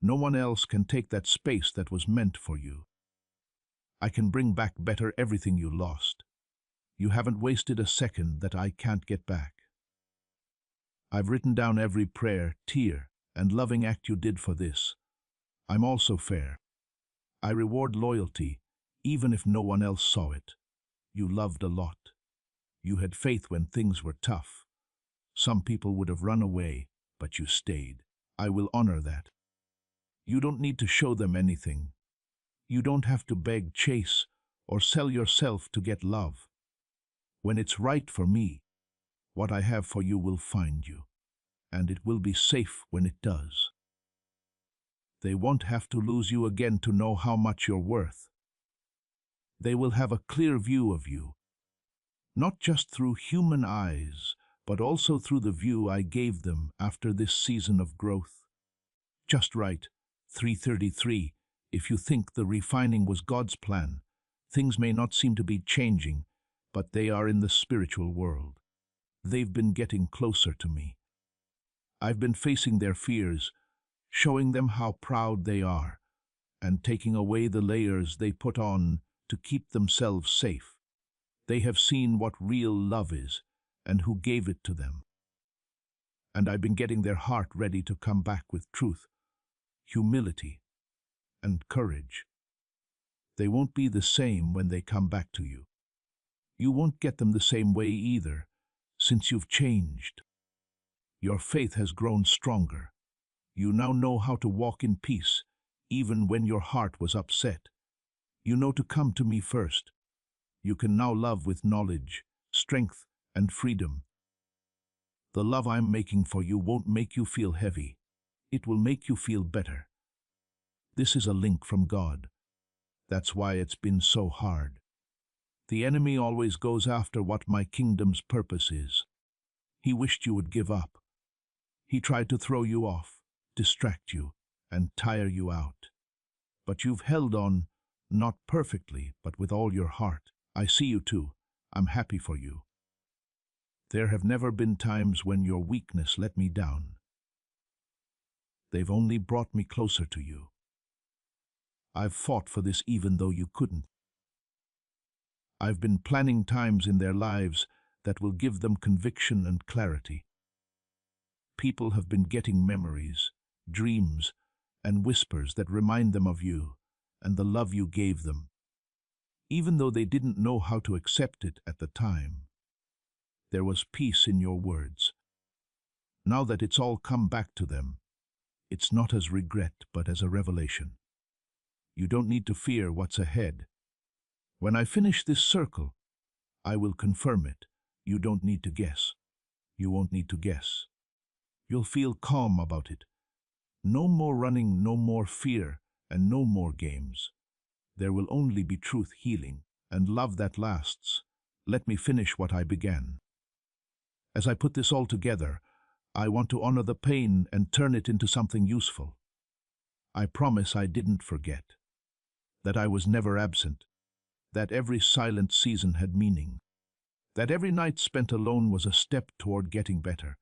No one else can take that space that was meant for you. I can bring back better everything you lost. You haven't wasted a second that I can't get back. I've written down every prayer, tear, and loving act you did for this. I'm also fair. I reward loyalty, even if no one else saw it. You loved a lot. You had faith when things were tough. Some people would have run away, but you stayed. I will honor that. You don't need to show them anything. You don't have to beg, chase, or sell yourself to get love. When it's right for me, what I have for you will find you, and it will be safe when it does. They won't have to lose you again to know how much you're worth. They will have a clear view of you, not just through human eyes, but also through the view I gave them after this season of growth. Just right, 333, if you think the refining was God's plan. Things may not seem to be changing, but they are in the spiritual world. They've been getting closer to me. I've been facing their fears, showing them how proud they are, and taking away the layers they put on to keep themselves safe. They have seen what real love is, and who gave it to them. And I've been getting their heart ready to come back with truth, humility, and courage. They won't be the same when they come back to you. You won't get them the same way either, since you've changed. Your faith has grown stronger. You now know how to walk in peace, even when your heart was upset. You know to come to me first. You can now love with knowledge, strength, and freedom. The love I'm making for you won't make you feel heavy. It will make you feel better. This is a link from God. That's why it's been so hard. The enemy always goes after what my kingdom's purpose is. He wished you would give up. He tried to throw you off, distract you, and tire you out. But you've held on, not perfectly, but with all your heart. I see you too. I'm happy for you. There have never been times when your weakness let me down. They've only brought me closer to you. I've fought for this even though you couldn't. I've been planning times in their lives that will give them conviction and clarity. People have been getting memories, dreams, and whispers that remind them of you and the love you gave them. Even though they didn't know how to accept it at the time, there was peace in your words. Now that it's all come back to them, it's not as regret but as a revelation. You don't need to fear what's ahead. When I finish this circle, I will confirm it. You don't need to guess. You won't need to guess. You'll feel calm about it. No more running, no more fear, and no more games. There will only be truth, healing, and love that lasts. Let me finish what I began. As I put this all together, I want to honor the pain and turn it into something useful. I promise I didn't forget, that I was never absent, that every silent season had meaning, that every night spent alone was a step toward getting better.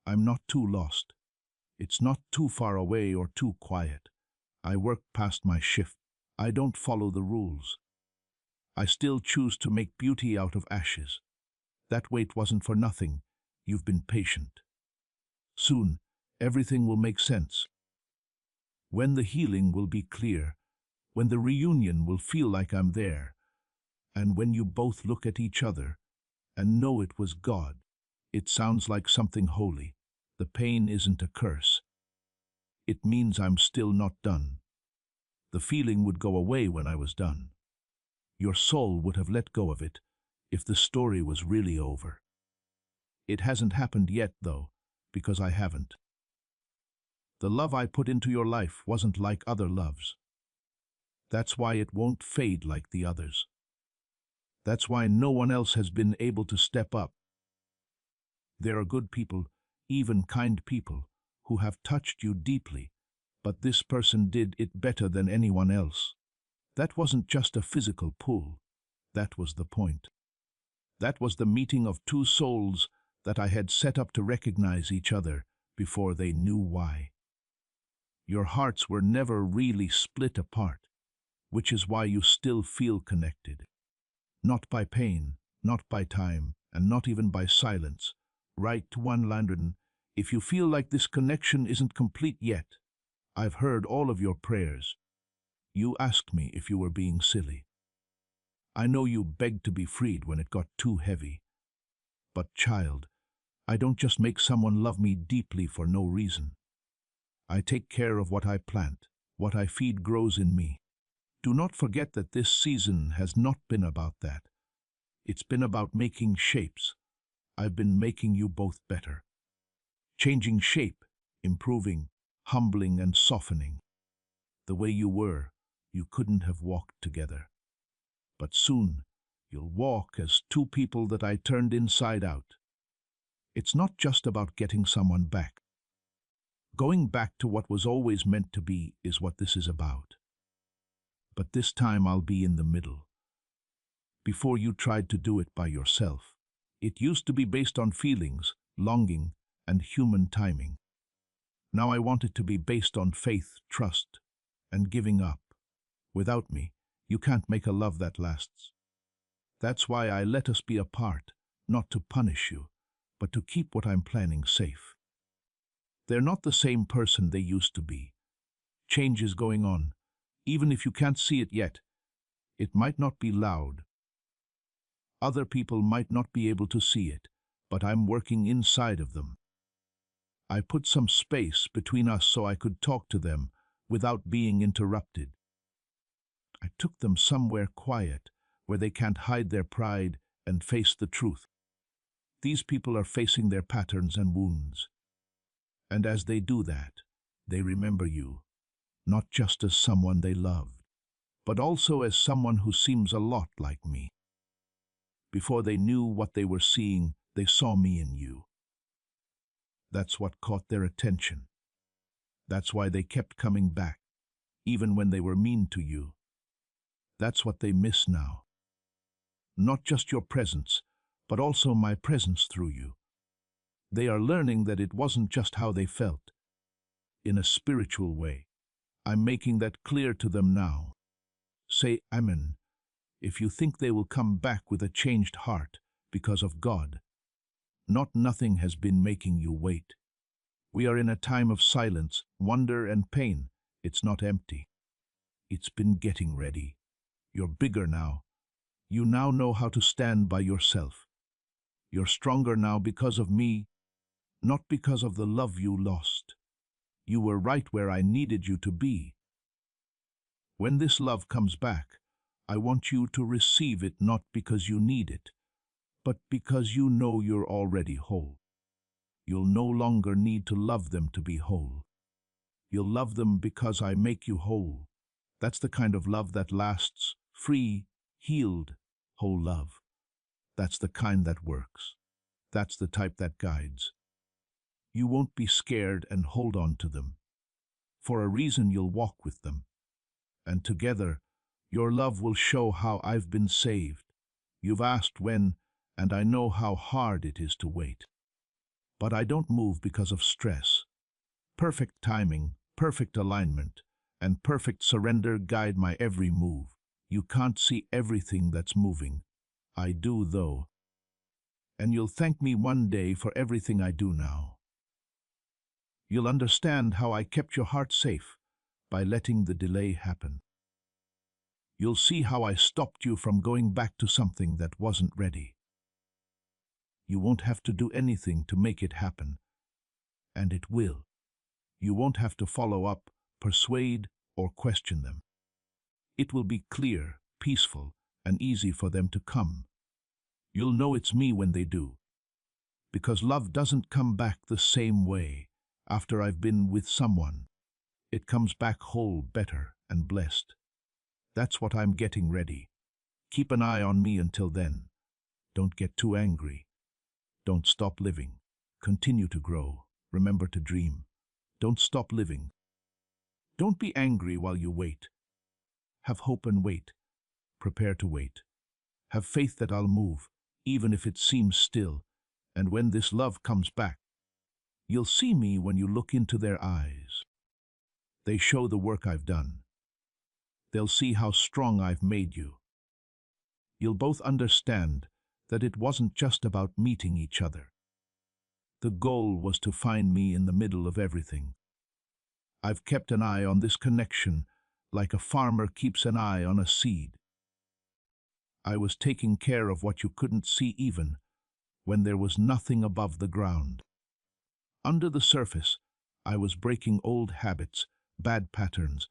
I'm not too lost. It's not too far away or too quiet. I work past my shift. I don't follow the rules. I still choose to make beauty out of ashes. That wait wasn't for nothing. You've been patient. Soon, everything will make sense. When the healing will be clear, when the reunion will feel like I'm there, and when you both look at each other and know it was God, it sounds like something holy. The pain isn't a curse. It means I'm still not done. The feeling would go away when I was done. Your soul would have let go of it if the story was really over. It hasn't happened yet, though, because I haven't. The love I put into your life wasn't like other loves. That's why it won't fade like the others. That's why no one else has been able to step up. There are good people, even kind people, who have touched you deeply, but this person did it better than anyone else. That wasn't just a physical pull. That was the point. That was the meeting of two souls that I had set up to recognize each other before they knew why. Your hearts were never really split apart, which is why you still feel connected. Not by pain, not by time, and not even by silence. Write to one Landon, if you feel like this connection isn't complete yet. I've heard all of your prayers. You asked me if you were being silly. I know you begged to be freed when it got too heavy. But child, I don't just make someone love me deeply for no reason. I take care of what I plant. What I feed grows in me. Do not forget that this season has not been about that. It's been about making shapes. I've been making you both better. Changing shape, improving, humbling and softening. The way you were, you couldn't have walked together. But soon, you'll walk as two people that I turned inside out. It's not just about getting someone back. Going back to what was always meant to be is what this is about. But this time I'll be in the middle. Before you tried to do it by yourself, it used to be based on feelings, longing, and human timing. Now I want it to be based on faith, trust, and giving up. Without me, you can't make a love that lasts. That's why I let us be apart, not to punish you, but to keep what I'm planning safe. They're not the same person they used to be. Change is going on, even if you can't see it yet. It might not be loud. Other people might not be able to see it, but I'm working inside of them. I put some space between us so I could talk to them without being interrupted. I took them somewhere quiet, where they can't hide their pride and face the truth. These people are facing their patterns and wounds. And as they do that, they remember you, not just as someone they loved, but also as someone who seems a lot like me. Before they knew what they were seeing, they saw me in you. That's what caught their attention. That's why they kept coming back, even when they were mean to you. That's what they miss now. Not just your presence, but also my presence through you. They are learning that it wasn't just how they felt. In a spiritual way, I'm making that clear to them now. Say Amen if you think they will come back with a changed heart because of God. Not nothing has been making you wait. We are in a time of silence, wonder, and pain. It's not empty. It's been getting ready. You're bigger now. You now know how to stand by yourself. You're stronger now because of me, not because of the love you lost. You were right where I needed you to be. When this love comes back, I want you to receive it not because you need it, but because you know you're already whole. You'll no longer need to love them to be whole. You'll love them because I make you whole. That's the kind of love that lasts, free, healed, whole love. That's the kind that works. That's the type that guides. You won't be scared and hold on to them. For a reason, you'll walk with them. And together, your love will show how I've been saved. You've asked when, and I know how hard it is to wait. But I don't move because of stress. Perfect timing, perfect alignment, and perfect surrender guide my every move. You can't see everything that's moving. I do, though. And you'll thank me one day for everything I do now. You'll understand how I kept your heart safe by letting the delay happen. You'll see how I stopped you from going back to something that wasn't ready. You won't have to do anything to make it happen, and it will. You won't have to follow up, persuade, or question them. It will be clear, peaceful, and easy for them to come. You'll know it's me when they do, because love doesn't come back the same way after I've been with someone. It comes back whole, better, and blessed. That's what I'm getting ready. Keep an eye on me until then. Don't get too angry. Don't stop living. Continue to grow. Remember to dream. Don't stop living. Don't be angry while you wait. Have hope and wait. Prepare to wait. Have faith that I'll move, even if it seems still. And when this love comes back, you'll see me when you look into their eyes. They show the work I've done. They'll see how strong I've made you. You'll both understand that it wasn't just about meeting each other. The goal was to find me in the middle of everything. I've kept an eye on this connection like a farmer keeps an eye on a seed. I was taking care of what you couldn't see even when there was nothing above the ground. Under the surface, I was breaking old habits, bad patterns,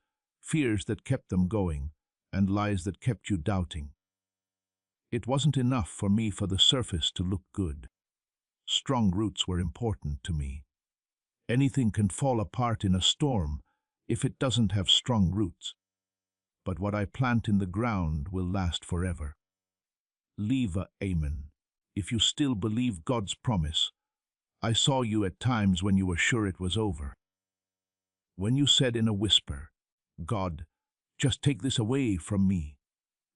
fears that kept them going, and lies that kept you doubting. It wasn't enough for me for the surface to look good. Strong roots were important to me. Anything can fall apart in a storm, if it doesn't have strong roots. But what I plant in the ground will last forever. Leave a amen. If you still believe God's promise, I saw you at times when you were sure it was over. When you said in a whisper, God, just take this away from me,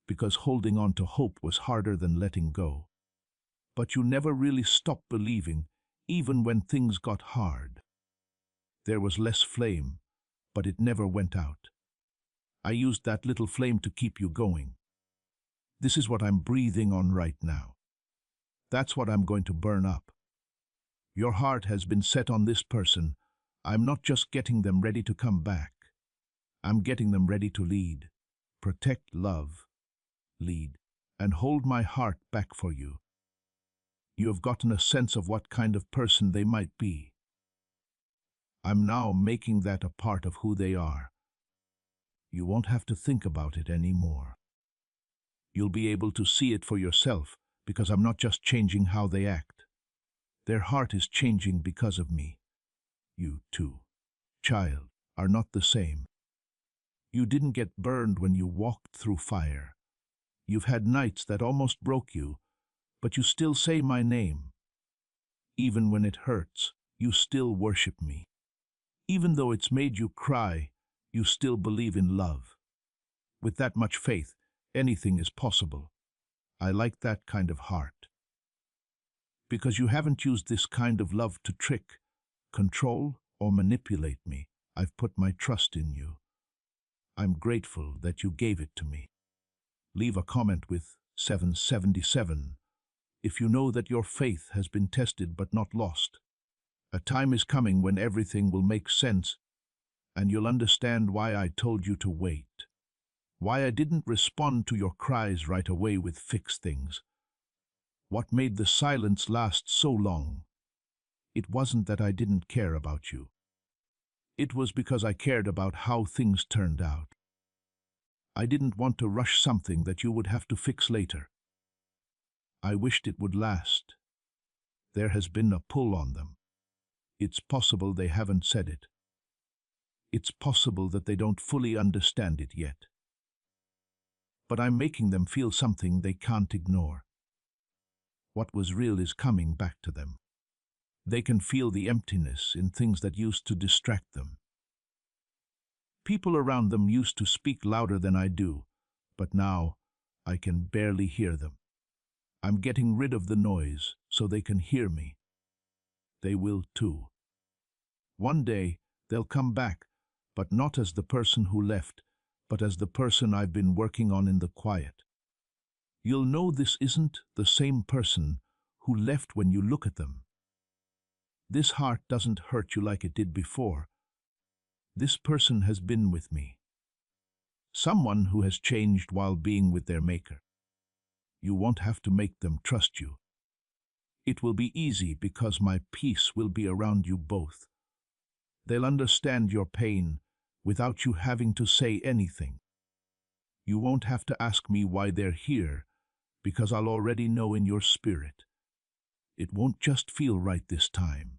because holding on to hope was harder than letting go. But you never really stopped believing, even when things got hard. There was less flame, but it never went out. I used that little flame to keep you going. This is what I'm breathing on right now. That's what I'm going to burn up. Your heart has been set on this person. I'm not just getting them ready to come back. I'm getting them ready to lead, protect, love, lead, and hold my heart back for you. You have gotten a sense of what kind of person they might be. I'm now making that a part of who they are. You won't have to think about it anymore. You'll be able to see it for yourself, because I'm not just changing how they act. Their heart is changing because of me. You, too, child, are not the same. You didn't get burned when you walked through fire. You've had nights that almost broke you, but you still say my name. Even when it hurts, you still worship me. Even though it's made you cry, you still believe in love. With that much faith, anything is possible. I like that kind of heart. Because you haven't used this kind of love to trick, control, or manipulate me. I've put my trust in you. I'm grateful that you gave it to me. Leave a comment with 777 if you know that your faith has been tested but not lost. A time is coming when everything will make sense, and you'll understand why I told you to wait. Why I didn't respond to your cries right away with fix things. What made the silence last so long? It wasn't that I didn't care about you. It was because I cared about how things turned out. I didn't want to rush something that you would have to fix later. I wished it would last. There has been a pull on them. It's possible they haven't said it. It's possible that they don't fully understand it yet. But I'm making them feel something they can't ignore. What was real is coming back to them. They can feel the emptiness in things that used to distract them. People around them used to speak louder than I do, but now I can barely hear them. I'm getting rid of the noise so they can hear me. They will too. One day they'll come back, but not as the person who left, but as the person I've been working on in the quiet. You'll know this isn't the same person who left when you look at them. This heart doesn't hurt you like it did before. This person has been with me. Someone who has changed while being with their maker. You won't have to make them trust you. It will be easy because my peace will be around you both. They'll understand your pain without you having to say anything. You won't have to ask me why they're here, because I'll already know in your spirit. It won't just feel right this time.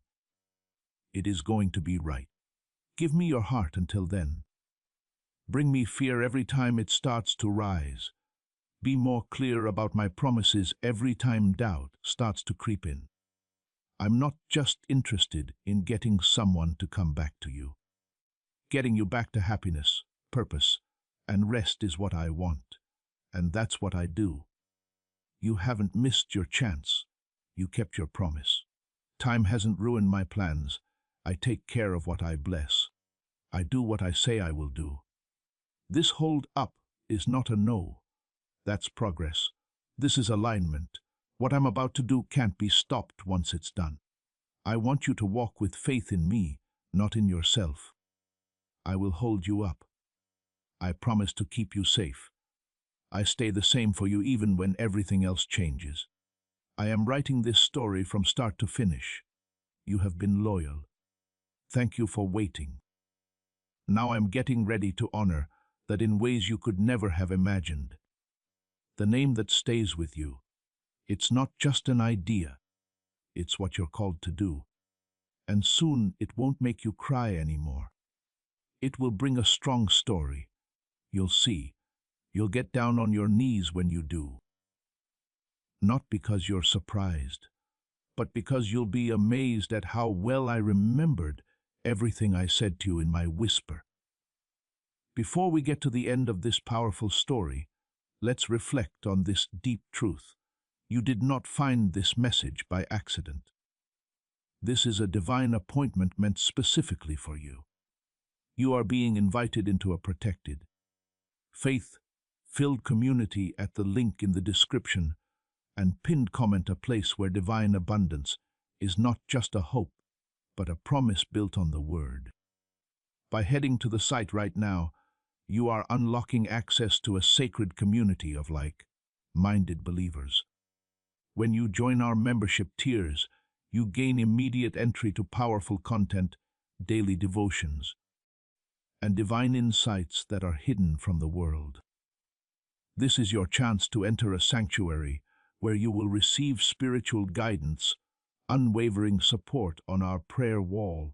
It is going to be right. Give me your heart until then. Bring me fear every time it starts to rise. Be more clear about my promises every time doubt starts to creep in. I'm not just interested in getting someone to come back to you. Getting you back to happiness, purpose, and rest is what I want, and that's what I do. You haven't missed your chance. You kept your promise. Time hasn't ruined my plans. I take care of what I bless. I do what I say I will do. This hold up is not a no. That's progress. This is alignment. What I'm about to do can't be stopped once it's done. I want you to walk with faith in me, not in yourself. I will hold you up. I promise to keep you safe. I stay the same for you even when everything else changes. I am writing this story from start to finish. You have been loyal. Thank you for waiting. Now I'm getting ready to honor that in ways you could never have imagined. The name that stays with you. It's not just an idea. It's what you're called to do. And soon it won't make you cry anymore. It will bring a strong story. You'll see. You'll get down on your knees when you do. Not because you're surprised, but because you'll be amazed at how well I remembered everything I said to you in my whisper. Before we get to the end of this powerful story, let's reflect on this deep truth. You did not find this message by accident. This is a divine appointment meant specifically for you. You are being invited into a protected, faith-filled community at the link in the description and pinned comment, a place where divine abundance is not just a hope, but a promise built on the word. By heading to the site right now, you are unlocking access to a sacred community of like-minded believers. When you join our membership tiers, you gain immediate entry to powerful content, daily devotions, and divine insights that are hidden from the world. This is your chance to enter a sanctuary where you will receive spiritual guidance, unwavering support on our prayer wall,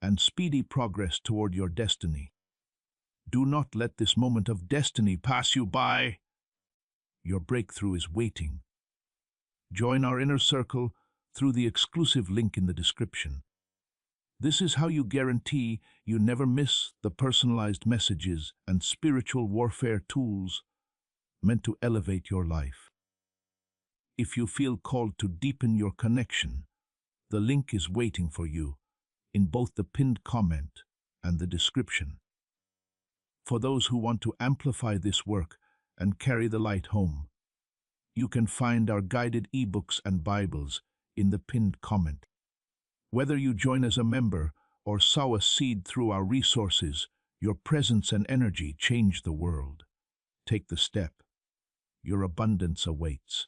and speedy progress toward your destiny. Do not let this moment of destiny pass you by. Your breakthrough is waiting. Join our inner circle through the exclusive link in the description. This is how you guarantee you never miss the personalized messages and spiritual warfare tools meant to elevate your life. If you feel called to deepen your connection, the link is waiting for you in both the pinned comment and the description. For those who want to amplify this work and carry the light home, you can find our guided ebooks and Bibles in the pinned comment. Whether you join as a member or sow a seed through our resources, your presence and energy change the world. Take the step. Your abundance awaits.